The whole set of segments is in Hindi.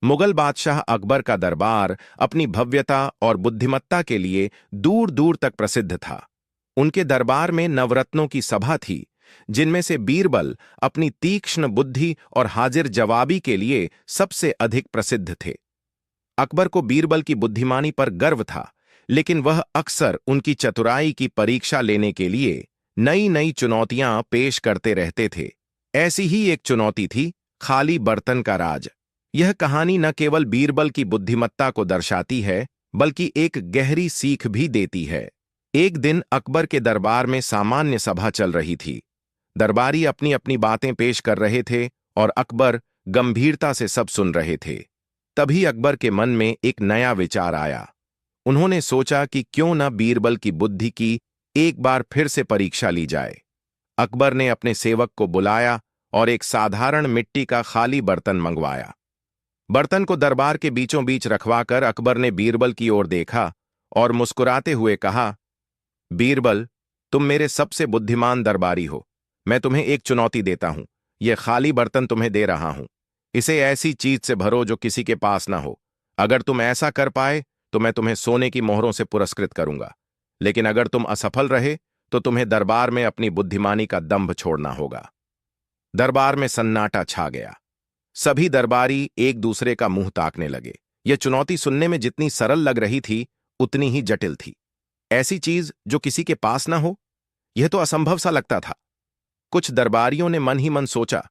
मुगल बादशाह अकबर का दरबार अपनी भव्यता और बुद्धिमत्ता के लिए दूर दूर तक प्रसिद्ध था। उनके दरबार में नवरत्नों की सभा थी, जिनमें से बीरबल अपनी तीक्ष्ण बुद्धि और हाजिर जवाबी के लिए सबसे अधिक प्रसिद्ध थे। अकबर को बीरबल की बुद्धिमानी पर गर्व था, लेकिन वह अक्सर उनकी चतुराई की परीक्षा लेने के लिए नई नई चुनौतियां पेश करते रहते थे। ऐसी ही एक चुनौती थी खाली बर्तन का राज। यह कहानी न केवल बीरबल की बुद्धिमत्ता को दर्शाती है, बल्कि एक गहरी सीख भी देती है। एक दिन अकबर के दरबार में सामान्य सभा चल रही थी। दरबारी अपनी अपनी बातें पेश कर रहे थे और अकबर गंभीरता से सब सुन रहे थे। तभी अकबर के मन में एक नया विचार आया। उन्होंने सोचा कि क्यों न बीरबल की बुद्धि की एक बार फिर से परीक्षा ली जाए। अकबर ने अपने सेवक को बुलाया और एक साधारण मिट्टी का खाली बर्तन मंगवाया। बर्तन को दरबार के बीचों बीच रखवाकर अकबर ने बीरबल की ओर देखा और मुस्कुराते हुए कहा, बीरबल, तुम मेरे सबसे बुद्धिमान दरबारी हो। मैं तुम्हें एक चुनौती देता हूं। यह खाली बर्तन तुम्हें दे रहा हूं। इसे ऐसी चीज से भरो जो किसी के पास ना हो। अगर तुम ऐसा कर पाए तो मैं तुम्हें सोने की मोहरों से पुरस्कृत करूंगा, लेकिन अगर तुम असफल रहे तो तुम्हें दरबार में अपनी बुद्धिमानी का दंभ छोड़ना होगा। दरबार में सन्नाटा छा गया। सभी दरबारी एक दूसरे का मुंह ताकने लगे। यह चुनौती सुनने में जितनी सरल लग रही थी, उतनी ही जटिल थी। ऐसी चीज जो किसी के पास ना हो, यह तो असंभव सा लगता था। कुछ दरबारियों ने मन ही मन सोचा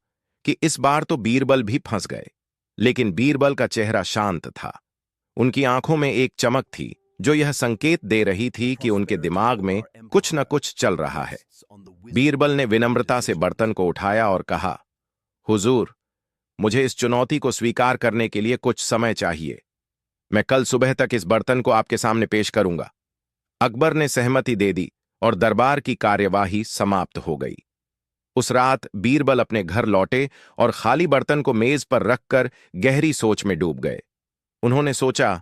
कि इस बार तो बीरबल भी फंस गए, लेकिन बीरबल का चेहरा शांत था। उनकी आंखों में एक चमक थी जो यह संकेत दे रही थी कि उनके दिमाग में कुछ न कुछ चल रहा है। बीरबल ने विनम्रता से बर्तन को उठाया और कहा, हुजूर, मुझे इस चुनौती को स्वीकार करने के लिए कुछ समय चाहिए। मैं कल सुबह तक इस बर्तन को आपके सामने पेश करूंगा। अकबर ने सहमति दे दी और दरबार की कार्यवाही समाप्त हो गई। उस रात बीरबल अपने घर लौटे और खाली बर्तन को मेज पर रखकर गहरी सोच में डूब गए। उन्होंने सोचा,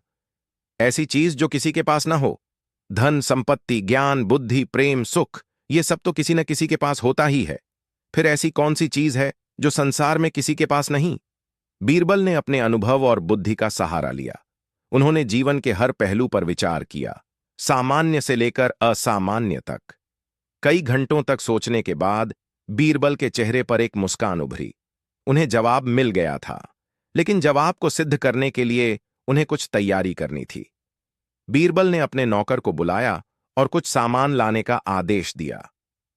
ऐसी चीज जो किसी के पास ना हो। धन, संपत्ति, ज्ञान, बुद्धि, प्रेम, सुख, ये सब तो किसी न किसी के पास होता ही है। फिर ऐसी कौन सी चीज है जो संसार में किसी के पास नहीं? बीरबल ने अपने अनुभव और बुद्धि का सहारा लिया। उन्होंने जीवन के हर पहलू पर विचार किया, सामान्य से लेकर असामान्य तक। कई घंटों तक सोचने के बाद बीरबल के चेहरे पर एक मुस्कान उभरी। उन्हें जवाब मिल गया था, लेकिन जवाब को सिद्ध करने के लिए उन्हें कुछ तैयारी करनी थी। बीरबल ने अपने नौकर को बुलाया और कुछ सामान लाने का आदेश दिया।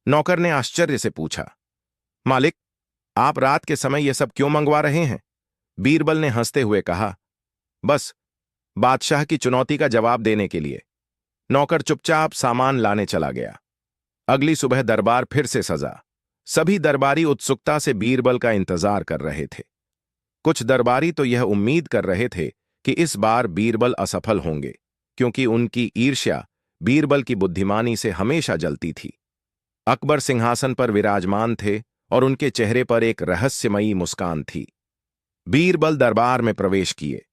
नौकर ने आश्चर्य से पूछा, मालिक, आप रात के समय यह सब क्यों मंगवा रहे हैं? बीरबल ने हंसते हुए कहा, बस बादशाह की चुनौती का जवाब देने के लिए। नौकर चुपचाप सामान लाने चला गया। अगली सुबह दरबार फिर से सजा। सभी दरबारी उत्सुकता से बीरबल का इंतजार कर रहे थे। कुछ दरबारी तो यह उम्मीद कर रहे थे कि इस बार बीरबल असफल होंगे, क्योंकि उनकी ईर्ष्या बीरबल की बुद्धिमानी से हमेशा जलती थी। अकबर सिंहासन पर विराजमान थे और उनके चेहरे पर एक रहस्यमयी मुस्कान थी। बीरबल दरबार में प्रवेश किए।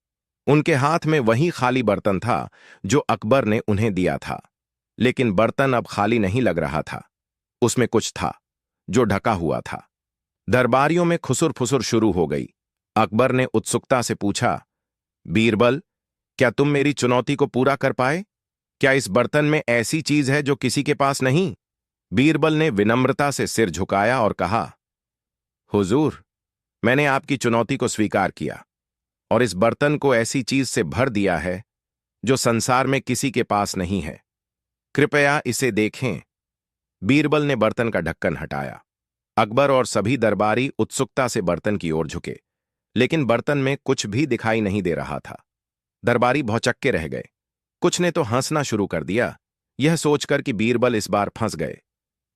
उनके हाथ में वही खाली बर्तन था जो अकबर ने उन्हें दिया था, लेकिन बर्तन अब खाली नहीं लग रहा था। उसमें कुछ था जो ढका हुआ था। दरबारियों में खुसुर फुसुर शुरू हो गई। अकबर ने उत्सुकता से पूछा, बीरबल, क्या तुम मेरी चुनौती को पूरा कर पाए? क्या इस बर्तन में ऐसी चीज है जो किसी के पास नहीं? बीरबल ने विनम्रता से सिर झुकाया और कहा, हुजूर, मैंने आपकी चुनौती को स्वीकार किया और इस बर्तन को ऐसी चीज से भर दिया है जो संसार में किसी के पास नहीं है। कृपया इसे देखें। बीरबल ने बर्तन का ढक्कन हटाया। अकबर और सभी दरबारी उत्सुकता से बर्तन की ओर झुके, लेकिन बर्तन में कुछ भी दिखाई नहीं दे रहा था। दरबारी भौचक्के रह गए। कुछ ने तो हंसना शुरू कर दिया, यह सोचकर कि बीरबल इस बार फंस गए।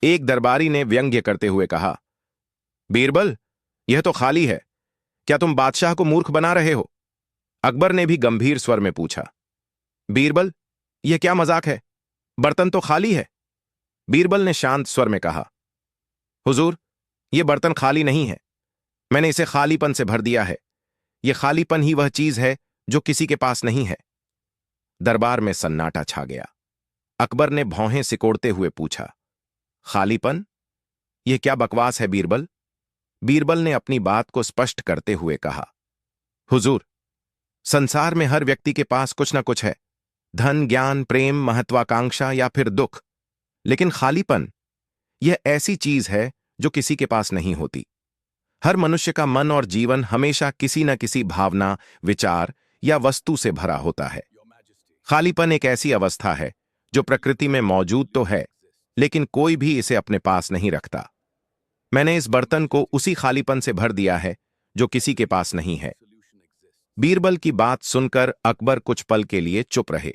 एक दरबारी ने व्यंग्य करते हुए कहा, बीरबल, यह तो खाली है। क्या तुम बादशाह को मूर्ख बना रहे हो? अकबर ने भी गंभीर स्वर में पूछा, बीरबल, यह क्या मजाक है? बर्तन तो खाली है। बीरबल ने शांत स्वर में कहा, हुजूर, यह बर्तन खाली नहीं है। मैंने इसे खालीपन से भर दिया है। यह खालीपन ही वह चीज है जो किसी के पास नहीं है। दरबार में सन्नाटा छा गया। अकबर ने भौहें सिकोड़ते हुए पूछा, खालीपन? यह क्या बकवास है बीरबल? बीरबल ने अपनी बात को स्पष्ट करते हुए कहा, हुजूर, संसार में हर व्यक्ति के पास कुछ ना कुछ है, धन, ज्ञान, प्रेम, महत्वाकांक्षा या फिर दुख। लेकिन खालीपन, यह ऐसी चीज है जो किसी के पास नहीं होती। हर मनुष्य का मन और जीवन हमेशा किसी न किसी भावना, विचार या वस्तु से भरा होता है। खालीपन एक ऐसी अवस्था है जो प्रकृति में मौजूद तो है, लेकिन कोई भी इसे अपने पास नहीं रखता। मैंने इस बर्तन को उसी खालीपन से भर दिया है जो किसी के पास नहीं है। बीरबल की बात सुनकर अकबर कुछ पल के लिए चुप रहे।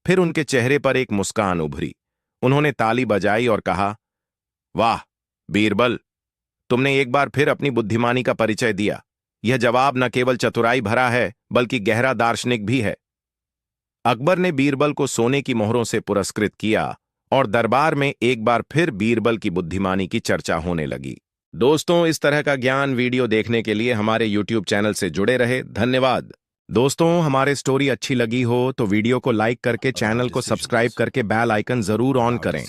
फिर उनके चेहरे पर एक मुस्कान उभरी। उन्होंने ताली बजाई और कहा, वाह बीरबल, तुमने एक बार फिर अपनी बुद्धिमानी का परिचय दिया। यह जवाब न केवल चतुराई भरा है बल्कि गहरा दार्शनिक भी है। अकबर ने बीरबल को सोने की मोहरों से पुरस्कृत किया और दरबार में एक बार फिर बीरबल की बुद्धिमानी की चर्चा होने लगी। दोस्तों, इस तरह का ज्ञान वीडियो देखने के लिए हमारे YouTube चैनल से जुड़े रहे। धन्यवाद। दोस्तों, हमारे स्टोरी अच्छी लगी हो तो वीडियो को लाइक करके चैनल को सब्सक्राइब करके बेल आइकन जरूर ऑन करें।